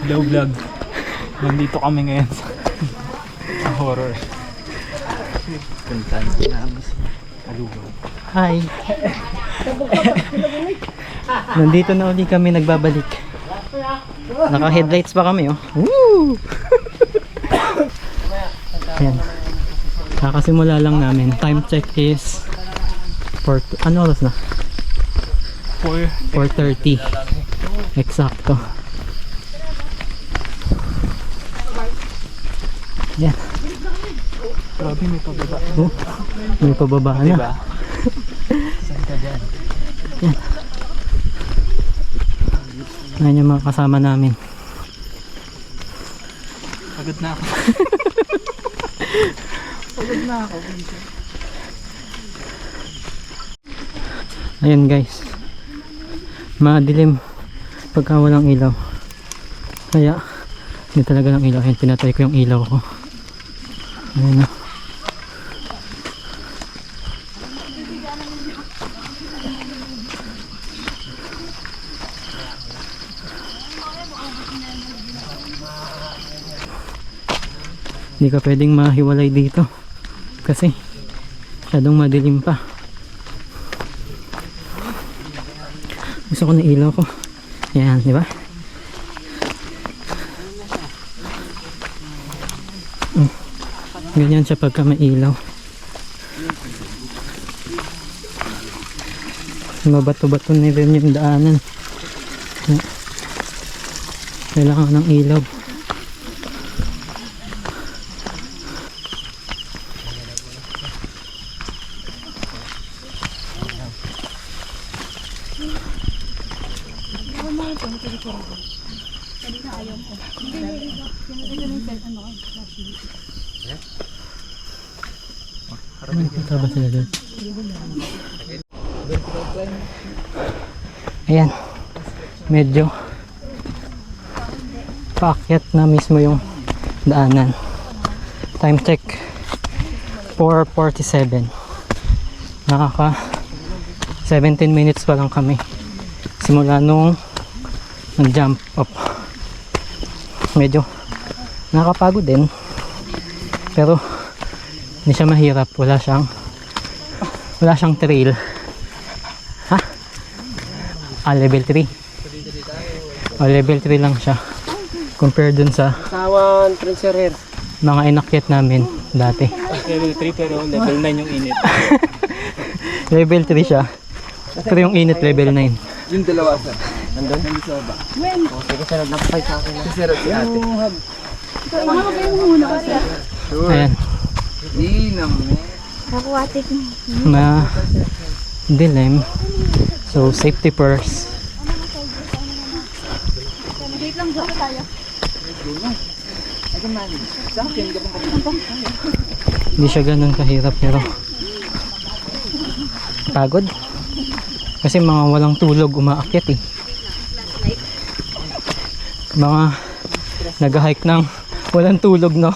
Hello vlog. Nandito kami ngayon sa horror. Kantan namin si Alugaw. Hi! Nandito na ulit kami nagbabalik. Naka-headlights pa kami oh. Woo! Ayan. Kakasimula lang namin. Time check is ano oras na? 4:30. Eksakto. Yan. Grabe may pababa. Oh, may pababa na. Diba? Saan ka dyan? Yan. Ayan yung mga kasama namin. Pagod na ako. Pagod na ako. Ayan guys. Madilim pagka walang ilaw. Kaya hindi talaga ng ilaw. Ayan, pinatay ko yung ilaw ko. Ayan na. Hindi ka pwedeng mahiwalay dito kasi masyadong madilim pa. Gusto ko na ilaw ko. Yan, di ba? Ganyan siya pagka may ilaw. Mabato-bato na rin yung daanan. Kailangan ng ilaw. May punta ba sila doon? Ayan, medyo paakyat na mismo yung daanan. Time check 4:47. Nakaka 17 minutes pa lang kami simula nung nag-jump up. Medyo nakakapagod din pero hindi siya mahirap. Wala siyang trail. Ha? Level 3. Level 3 lang siya compared dun sa mga inakyat namin dati. Level 3 pero level 9 yung init. Level 3 siya pero yung init level 9. Yung dalawa sir. Nandun? Nandun sa baba. Sige sir, nakapay sa akin. Sir, si ate. Ayan. Di naman. Nakuwatik Dilim. So safety first. Date lang dito tayo. Hindi siya ganun kahirap pero pagod. Kasi mga walang tulog umaakyat eh. Mga nag-hike ng walang tulog no.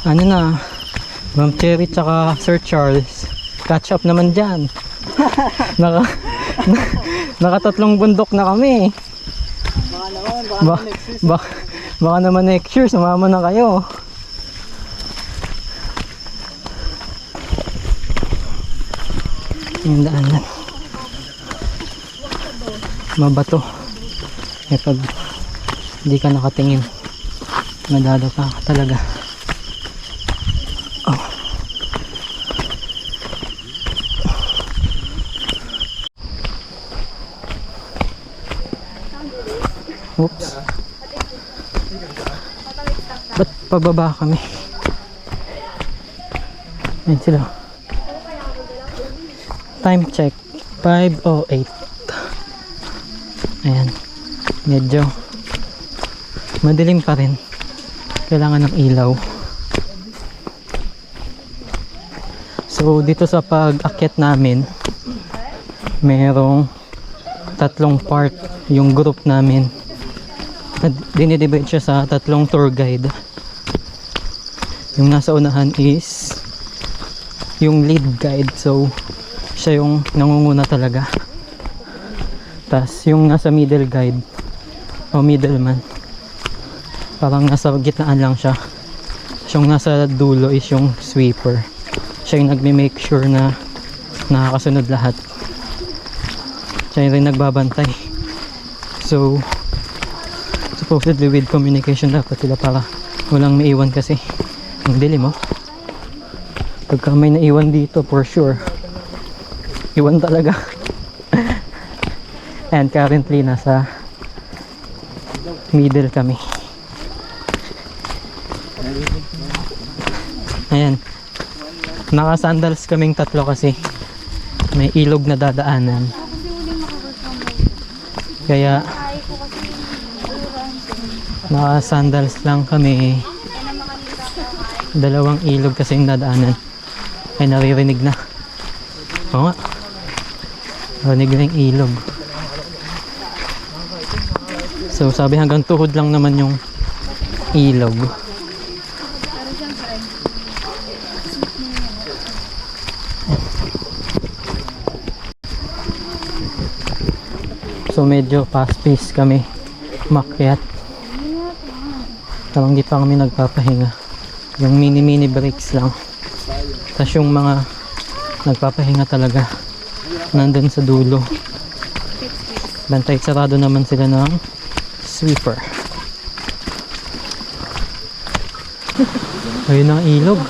Ano na, Ma'am Cherry tsaka Sir Charles, catch up naman dyan. Nakatatlong bundok na kami. Baka naman next year sumama na kayo. Yung daanan mabato eh pag hindi ka nakatingin nadalo ka talaga. Oops. Ba't pababa kami? Ayan sila. Time check 5:08. Ayan. Medyo madilim pa rin. Kailangan ng ilaw. So dito sa pag-akyat namin merong tatlong part yung group namin. Dinidivide siya sa tatlong tour guide. Yung nasa unahan is yung lead guide. So, siya yung nangunguna talaga. Tas yung nasa middle guide o middleman, parang nasa gitnaan lang siya. Yung nasa dulo is yung sweeper. Siya yung nagme-make sure na nakakasunod lahat. Siya yung rin nagbabantay. So, supposedly with communication dapat sila para walang maiwan kasi ang dilim oh. Pagka may naiwan dito for sure iwan talaga. And currently nasa middle kami. Ayan, naka sandals kaming tatlo kasi may ilog na dadaanan, kaya naka sandals lang kami. Dalawang ilog kasi yung dadaanan. Ay, naririnig na. Oo nga, narinig na yung ilog. So sabi hanggang tuhod lang naman yung ilog. So medyo fast pace kami makyat. Parang di pa kami nagpapahinga. Yung mini breaks lang. Tapos yung mga nagpapahinga talaga nandun sa dulo. Bantay sarado naman sila ng sweeper. Ayun ang ilog.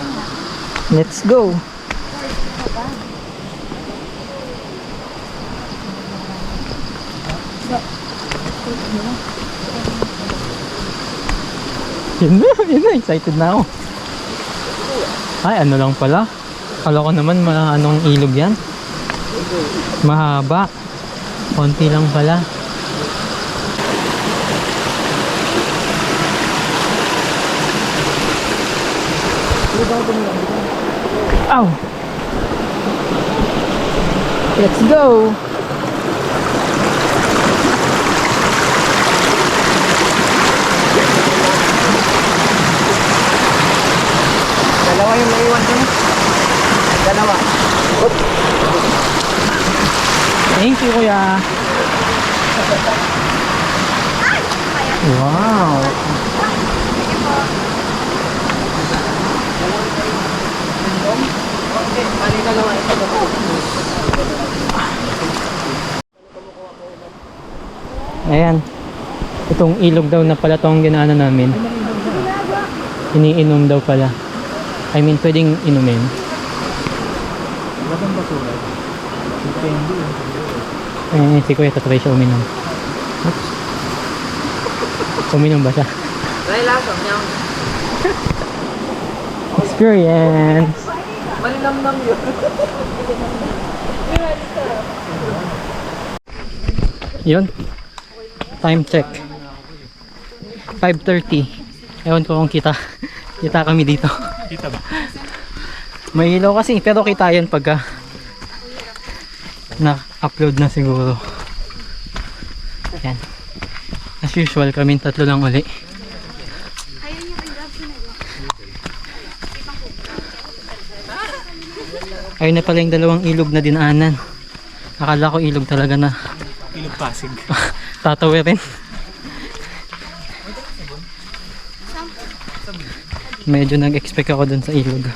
Let's go! Yun na, excited na ako. Ay, ano lang pala. Kala ko naman anong ilog yan. Mahaba. Konti lang pala. Ow! Let's go! Dalawa yung naiwan dun. Dalawa. Thank you, kuya. Wow! Ayan. Itong ilog daw na pala itong ginana namin. Iniinom daw pala. I mean, pwedeng inumin. Magandang basura. Depende yun. Eh, si kuya tatry siya uminom. Uminom ba siya? Lasang niya. Experience! Malinamnam yun. Yun. Time check. 5:30. Ewan ko kung kita kami dito. Kita ba? May ilaw kasi, pero kita yan pagka na-upload na siguro. Yan. As usual, kami tatlo lang uli. Ayun na pala yung dalawang ilog na dinaanan. Akala ko ilog talaga na Ilog Pasig. tatawirin. Medyo nag-expect ako dun sa ilog.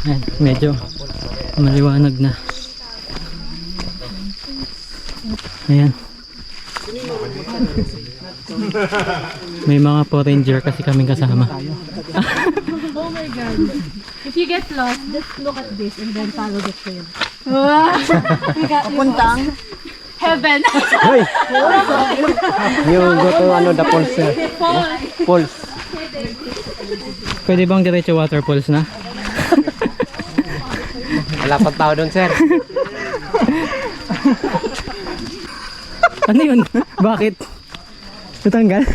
Ayan, medyo maliwanag na. Ayan. May mga Power Ranger kasi kaming kasama. Oh my God. If you get lost, just look at this and then follow the trail. Papuntang heaven. Hoy! You go to the falls. Falls. Pwede bang diretso waterfalls na? Wala pang tao doon, sir. Ano yun? Bakit? Natanggal?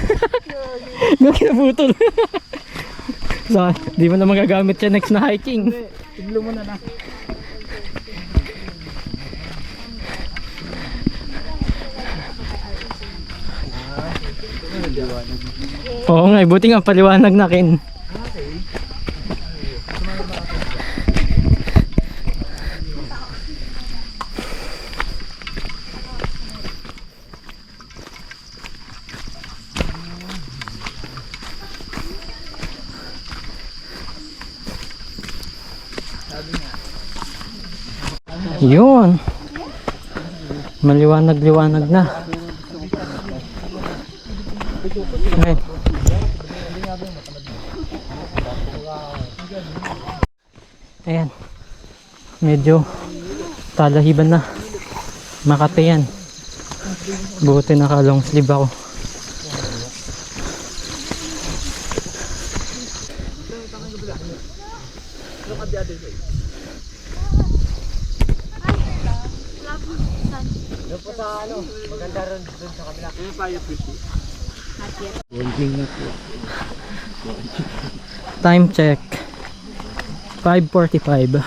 Bakit naputol? So, di mo na magagamit siya next na hiking. Tiglo mo na na. Oo nga, buti nga paliwanag na Ken. Yun. Maliwanag-liwanag na. Ayan. Ayan. Medyo talahiban na. Makati yan. Buti naka long sleeve ako. Time check 5:45.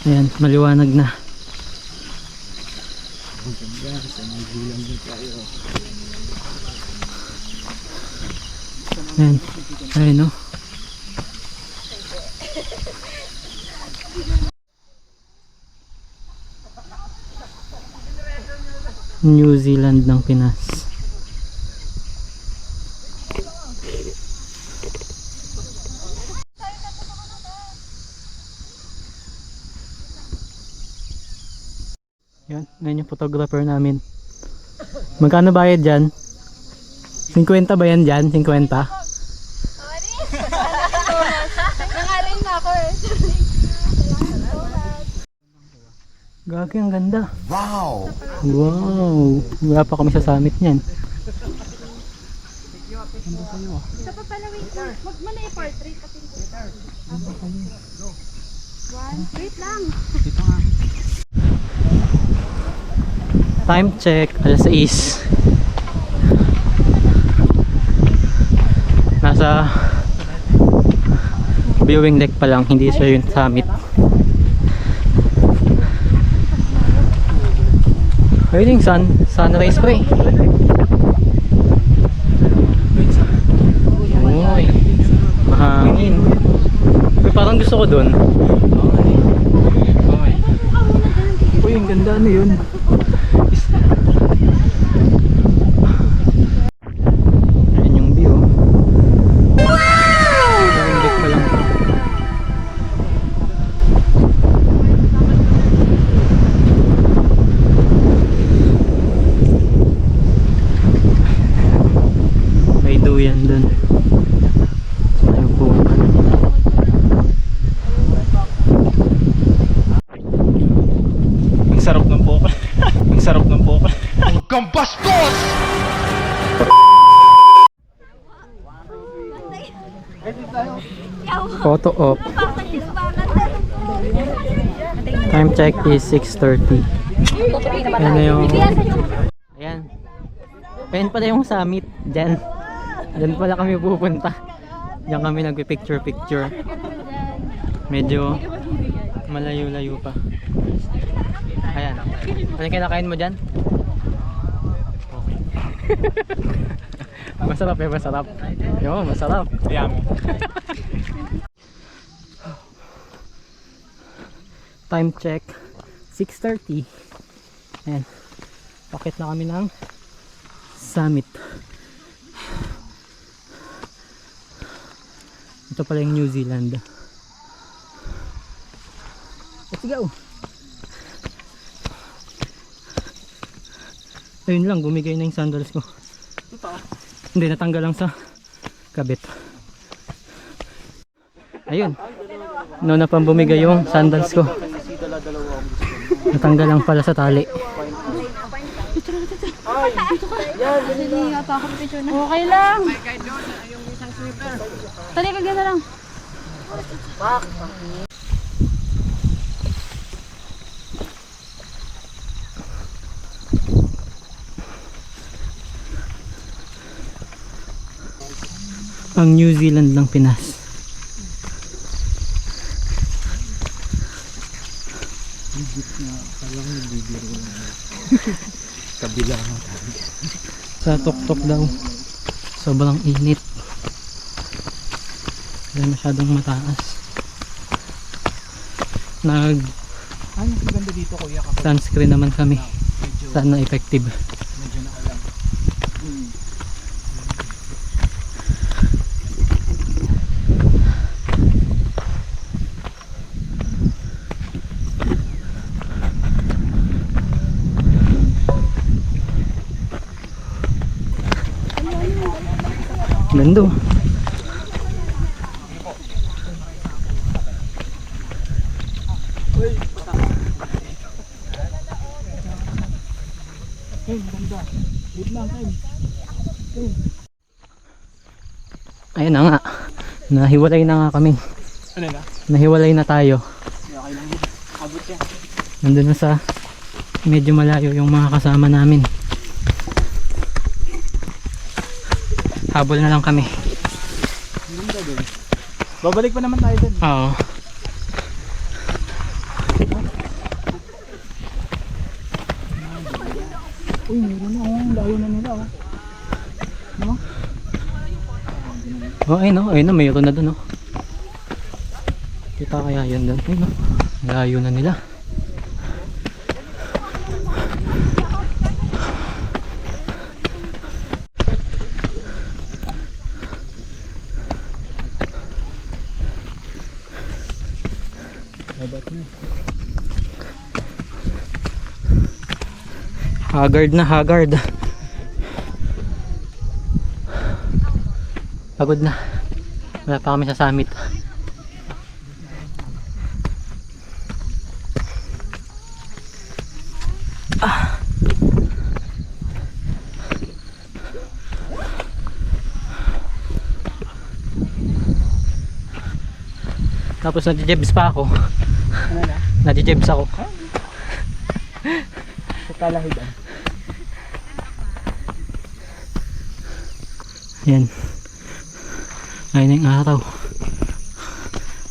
Ayan, maliwanag na. Ayan, ayun no. New Zealand ng Pinas. Yan, ngayon yung photographer namin. Magkano bayad dyan? 50 ba yan dyan? 50? Nangaling na ako eh. Gagi, ang ganda. Wow! Wow! Wala pa kami sa summit niyan. Isa pa pala, wait lang. Wag mo na i-portrait. One, wait lang. Time check, alas 6. Nasa viewing deck pa lang, hindi siya yung summit. Ayun yung sunrise pa eh. Uy, mahangin. Uy, parang gusto ko dun. Uy, ang ganda, ano yun? Ayan yung view. Wow! Viewing deck pa lang. Duyan dun. Ayaw po. Ang sarap ng poko. Ang sarap ng poko. Kampastos! Photo op. Time check is 6:30. Ayan na yung... Ayan. Ayan pala yung summit. Diyan. Diyan pala kami pupunta. Diyan kami nagpi-picture. Medyo malayo-layo pa. Ayan. Ano yung kinakain mo dyan? Masarap eh, masarap. Yo, masarap. Yummy. Time check 6:30. Ayan. Pakit na kami ng summit. Ito pala yung New Zealand. Let's go! Ayun lang, bumigay na yung sandals ko. Hindi, natanggal lang sa kabit. Ayun. No na pang bumigay yung sandals ko. Natanggal lang pala sa tali. Okay lang. Tali ka gana lang. Ang New Zealand ng Pinas. Kabila. Sa tuktok daw. Sobrang init. Kaya masyadong mataas. Nag Ano ang ganda dito kuya kapag sunscreen naman kami. Sana effective. medyo naalam. Ganda. Ayun na nga. Nahiwalay na nga kami. Ano na? Nahiwalay na tayo. Okay lang yun. Abot yan. Nandun na sa medyo malayo yung mga kasama namin. Habol na lang kami. Ang ganda dun. Babalik pa naman tayo dun. Oo. Uy, meron na. Ang layo na nila. Oh. Oh, ayun no. Ayun no. Mayroon na dun. Oh. Kita kaya yun dun. Ayun no. Layo na nila. Haggard na haggard. Pagod na. Wala pa kami sa summit. Tapos nadijebs pa ako. Ano na? Nadijebs ako. Sa kalahidan. Ayan. Ayun na yung araw.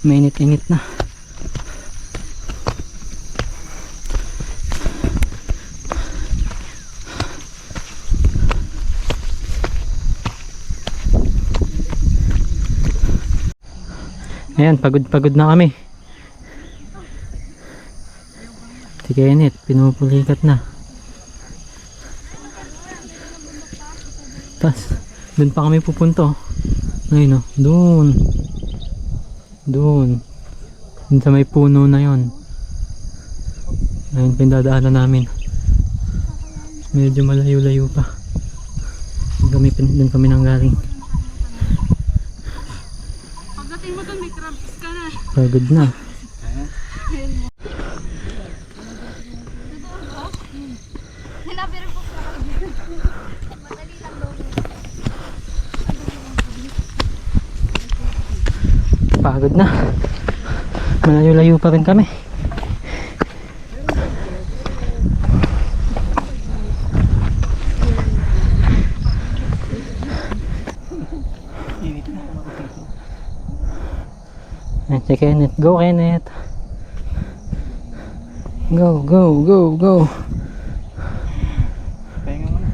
Mainit-init na. Ayan, pagod-pagod na kami. Si Kenneth, pinupulikat na. Tas, dun pa kami pupunto. Ayun o, dun. Dun. Dun sa may puno na yon. Ayun, pindadaanan namin. Medyo malayo-layo pa. Dun kami nang galing. Pagdating mo dun, may cramps ka na. Pagod na. Pagod na. Malayo-layo pa rin kami. Ayan si Kenneth. Go Kenneth. Go, go, go, go. Pahinga mo na.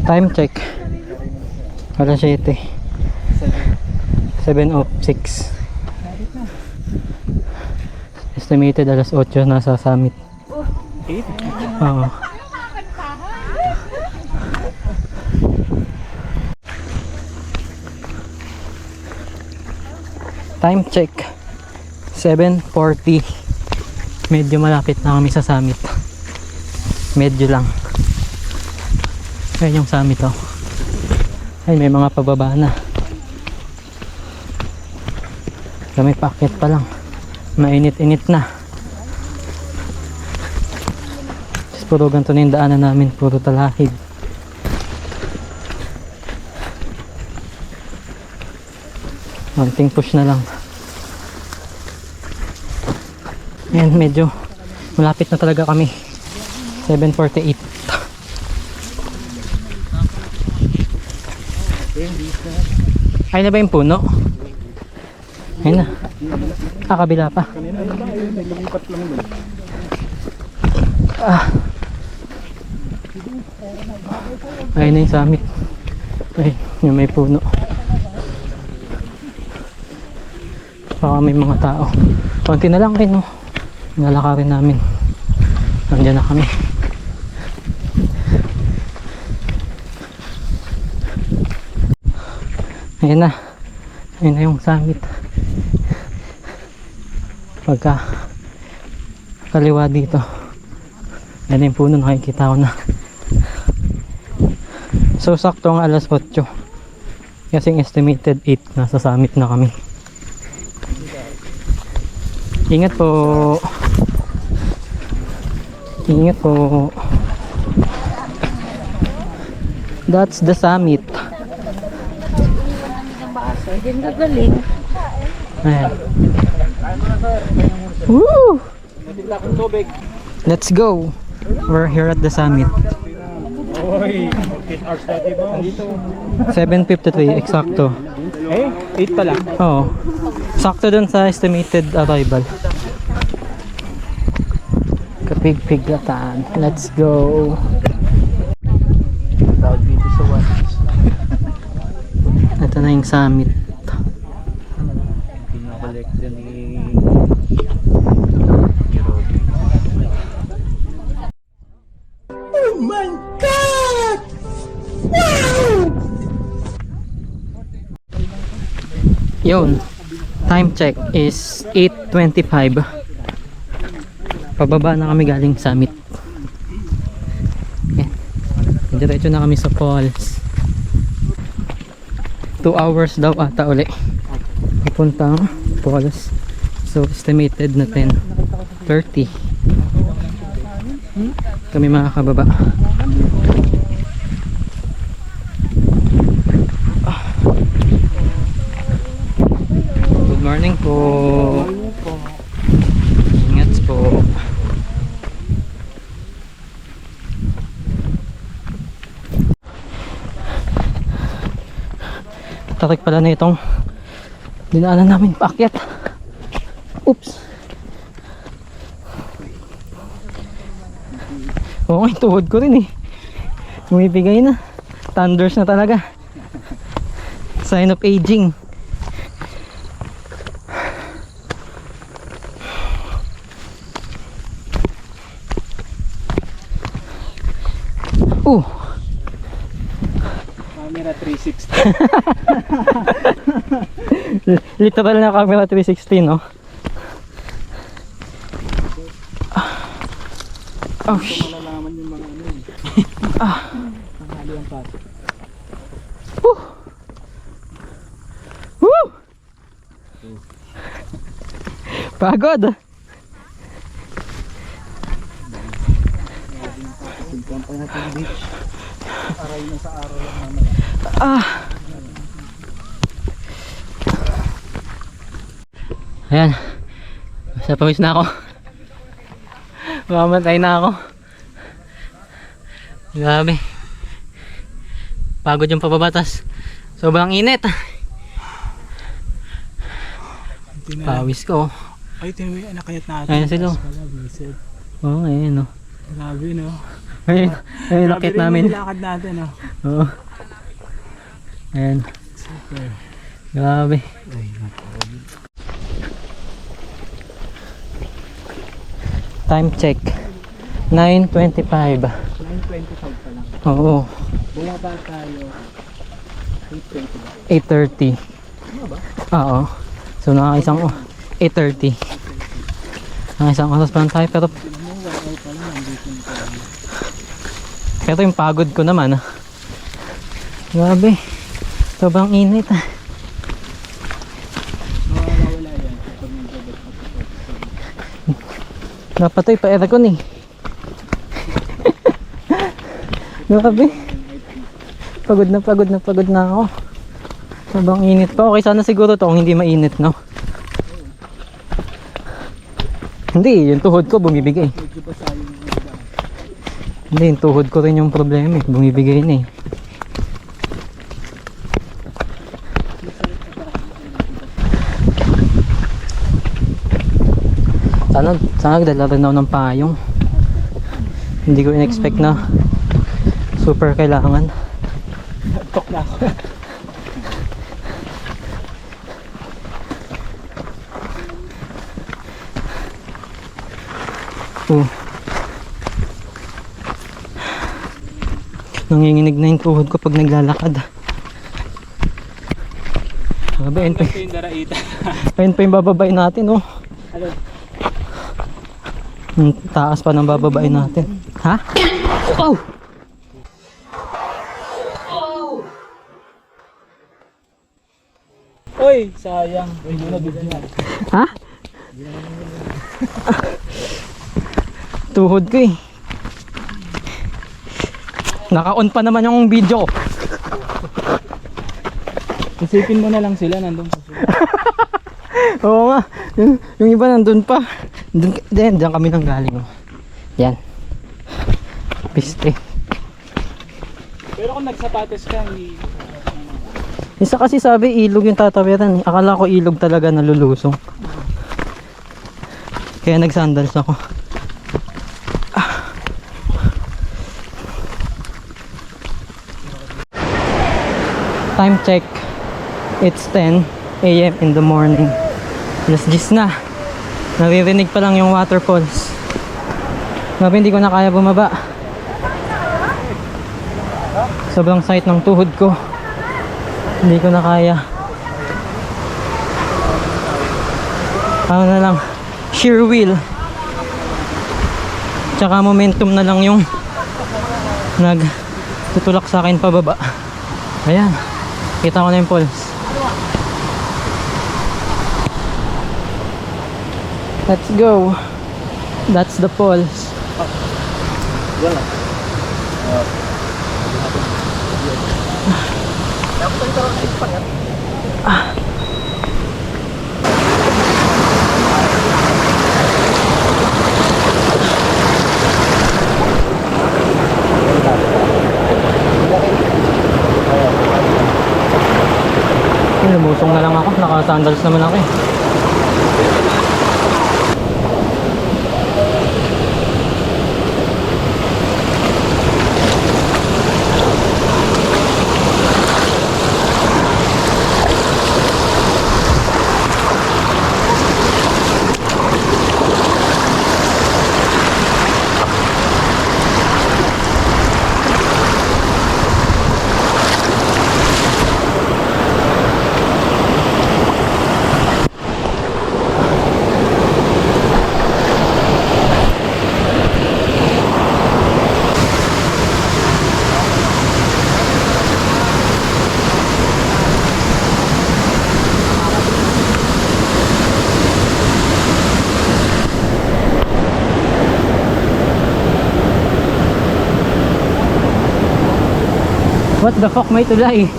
Time check. Alas 7. 7:06. Estimated alas 8 nasa summit. 8? Oo. Time check 7:40. Medyo malapit na kami sa summit. Medyo lang. Ayun yung summit oh. Ay, may mga pababa na. Kami paakyat pa lang. Mainit-init na. Puro ganito na yung daanan namin. Puro talahib. Konting push na lang. Ayan, medyo malapit na talaga kami. 7:48. Ayun na ba yung puno? Ayun na. Kabila pa. Kanina ano ba? Ayun, may lumipat lang doon. Ayun na yung summit. Ay, yung may puno. Baka may mga tao. Konti na lang rin, no? Nalakarin namin. Nandiyan na kami. Ayun na. Ayun na yung summit. Pagka kaliwa dito. Ayun na yung puno, nakikita ko na. So sakto ang alas 8. Kasing estimated 8 nasa summit na kami. Ingat po. Ingat po. That's the summit. Ayan. Woo! Let's go. We're here at the summit. 7:53 eksakto. Eh, 8 pala. Oo. Sakto dun sa estimated arrival. Kapig-piglatan. Let's go. Tawag dito sa Ito na yung summit. Pinakolek din ni Yun. Time check is 8:25. Pababa na kami galing summit. Okay. Diretso na kami sa falls. 2 hours daw ata uli. Papuntang falls. So estimated na 10:30 kami makakababa. Good morning po. Ingat po. Tarik pala na itong dinaanan namin paakyat. Oops. Oo, yung tuhod ko rin eh. Bumibigay na. Thunders na talaga. Sign of aging. Camera 360. Literal na camera 360, no? Oh, Malalaman yung mga ano eh. Tanghali ang pasok. Woo! Woo! Pagod. Punta pa natin beach. Aray na sa araw lang naman. Ayan. Sa pawis na ako. Mamatay na ako. Grabe. Pagod yung pababatas. Sobrang init. Pawis ko. Ay, tinuwi, nakayat natin. Ayan sila. Oo, ayan o. Grabe, no? Ayun, ayun, nakit namin. Lakad natin, no? Oo. Ayan. Super. Grabe. Ay, Time check. 9:25. 9:25 pa lang. Oo. Bumaba tayo. 8:20 ba? 8:30. Oo. So nakakaisang 8:30. Nakakaisang oras pa lang tayo pero yung pagod ko naman. Grabe. Sobrang init. Mawawala yan kapag nagbabat. Dapat ito ipa-aircon eh. Grabe. Pagod na ako. Sobrang init pa. Okay sana siguro to kung hindi mainit, no? Hindi, yung tuhod ko bumibigay. Medyo basa yung iba. Hindi, yung tuhod ko rin yung problema eh. Bumibigay na eh. Sana dala rin ako ng payong. Hindi ko in-expect na super kailangan. Tok na ako. Nanginginig na yung tuhod ko pag naglalakad. Grabe, ayun pa, Ito yung daraita. ayun pa yung bababain natin, oh. Ano? Ang taas pa ng bababain natin. Ha? Oh! Uy, sayang. Uy, hindi na bigyan. Ha? Tuhod ko eh. Naka-on pa naman yung video ko. Isipin mo na lang sila nandun sa sila. Oo nga. Yung iba nandun pa. Diyan kami nang galing. Oh. Yan. Piste. Pero kung nagsapatos ka, hindi... Isa kasi sabi ilog yung tatawiran. Akala ko ilog talaga nalulusong. Kaya nagsandals ako. Time check. It's 10 AM in the morning. Alas 10 na. Naririnig pa lang yung waterfalls. Grabe, hindi ko na kaya bumaba. Sobrang sakit ng tuhod ko. Hindi ko na kaya. Ano na lang, sheer will. Tsaka momentum na lang yung nagtutulak sa akin pababa. Ayan. Kita ko na yung falls. Let's go. That's the falls. Lumusong na lang ako. Naka-sandals naman ako eh. What the fuck, may tulay?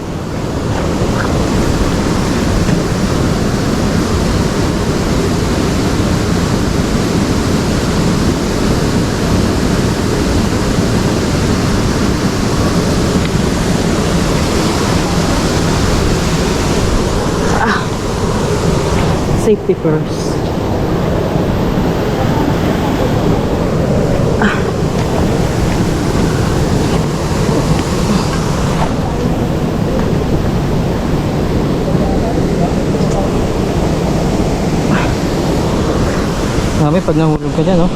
Safety first. Grabe pag nahulog ka dyan, oh.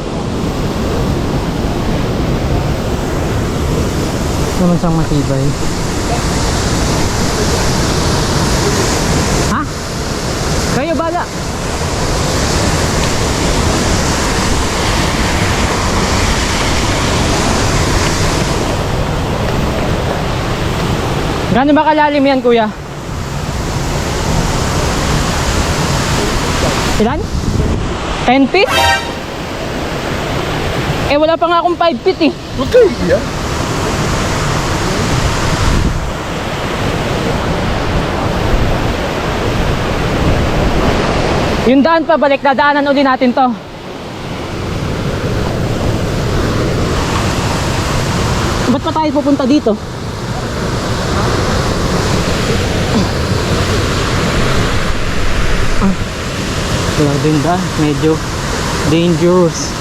Naman siyang matibay. Ha? Kayo bala! Gano'n ba kalalim yan, kuya? Ilan? 10 feet? Eh wala pa nga akong 5 feet eh. Okay, yeah. Yung daan pa balik, dadaanan uli natin to. Ba't pa tayo pupunta dito? Wala din da, medyo dangerous.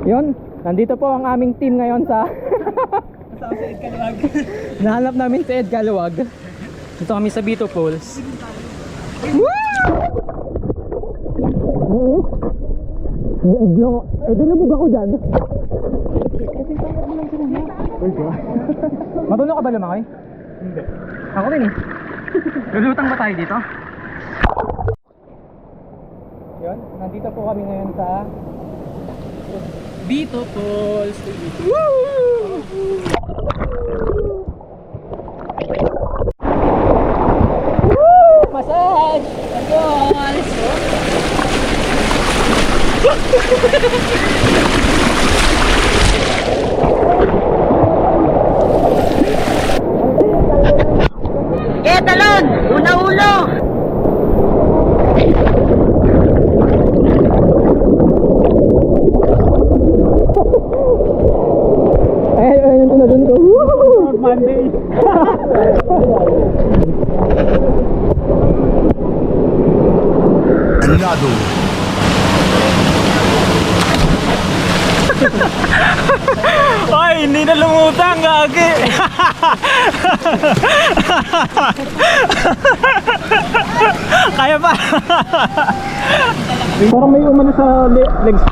Yun, nandito po ang aming team ngayon sa nahanap namin si Ed Caluwag. Dito kami sa Bito Falls. Dilubog ako dyan. Marunong ka ba lumangoy? Hindi. Ako rin eh. Lulutang ba tayo dito? Yun, nandito po kami ngayon sa Bito Falls. Massage! Falls! Kaya talon! Una-ulo! Ay, yung tunadun ko. Monday. Another. Ay, hindi na lumutang, gagi. Kaya pa. Parang may umano sa legs.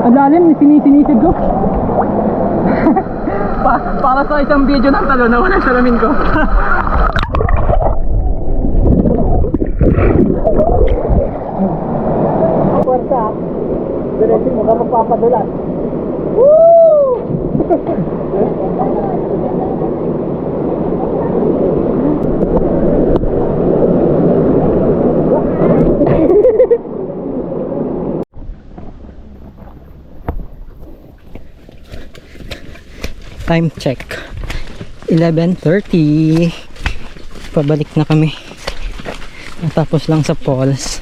Ang lalim, sinisinisid ko. Para sa isang video ng talon na walang salamin ko. Puwersa. Diretso mo ka magpapadulas. Woo! Time check 11:30. Pabalik na kami. Natapos lang sa falls.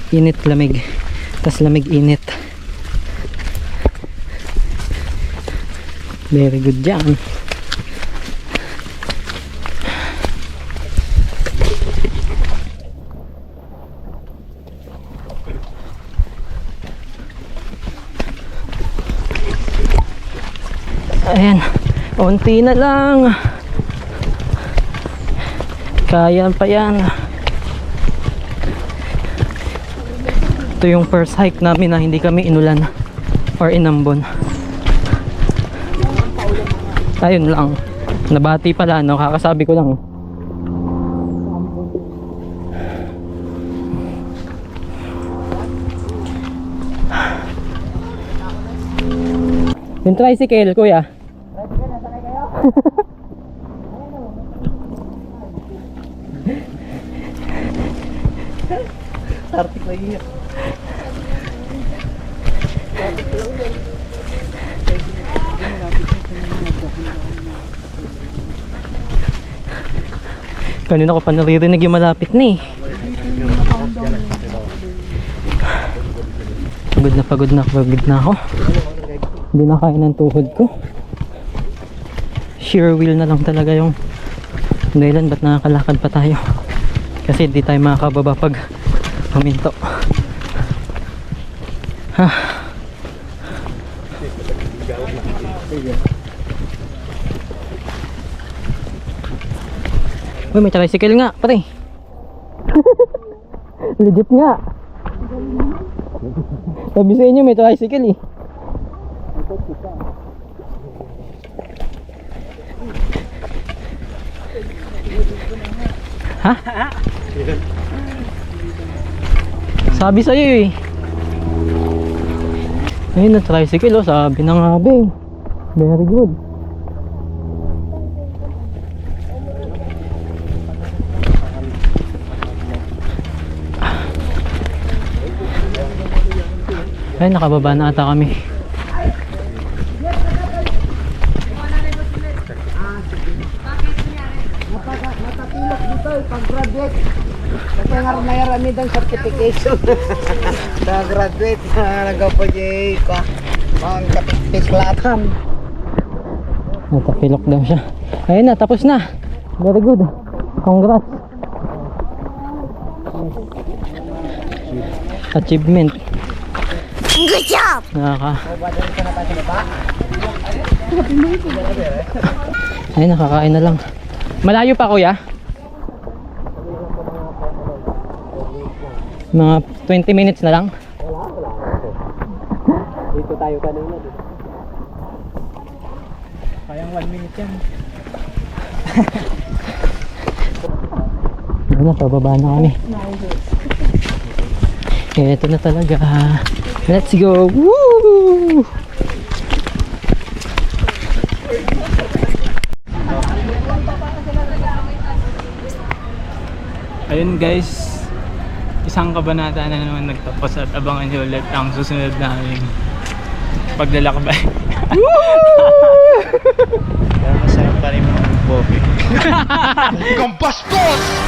Init lamig, tas lamig init. Very good dyan. Ayan, unti na lang. Kaya pa yan. Ito yung first hike namin na hindi kami inulan or inambon. Ayun lang. Nabati pala, no? Kakasabi ko lang. Yung tricycle, kuya. Sartik na yun. Kanina ko pa naririnig yung malapit na eh. Pagod na ako. Hindi na kaya ng tuhod ko. Sheer wheel na lang talaga yung dahilan ba't nakakalakad pa tayo. Kasi hindi tayo makakababa pag huminto. Uy, may tricycle nga, pare. Legit nga. Sabi sa inyo may tricycle eh. Ha? Sabi sa'yo eh. Ayun na tricycle oh, sabi na nga ba eh. Very good. Ay, nakababa na ata kami. Natapilok dito, pag-graduate. Kasi nga mayroon ng certification. Sa graduate na nag-apojay ka. Mga kapiklatan. Natapilok daw siya. Ayun na, tapos na. Very good. Congrats. Achievement. Good job! Ayun, nakakain na lang. Malayo pa kuya? Mga 20 minutes na lang. Dito tayo kanina. Kayang 1 minute yan. Ayun na, pababa na kami. Ito na talaga. Let's go! Woo! Ayun guys, isang kabanata na naman nagtapos at abangan nyo ulit ang susunod namin paglalakbay. Pero masaya pa rin mga Bobby. Huwag kang bastos!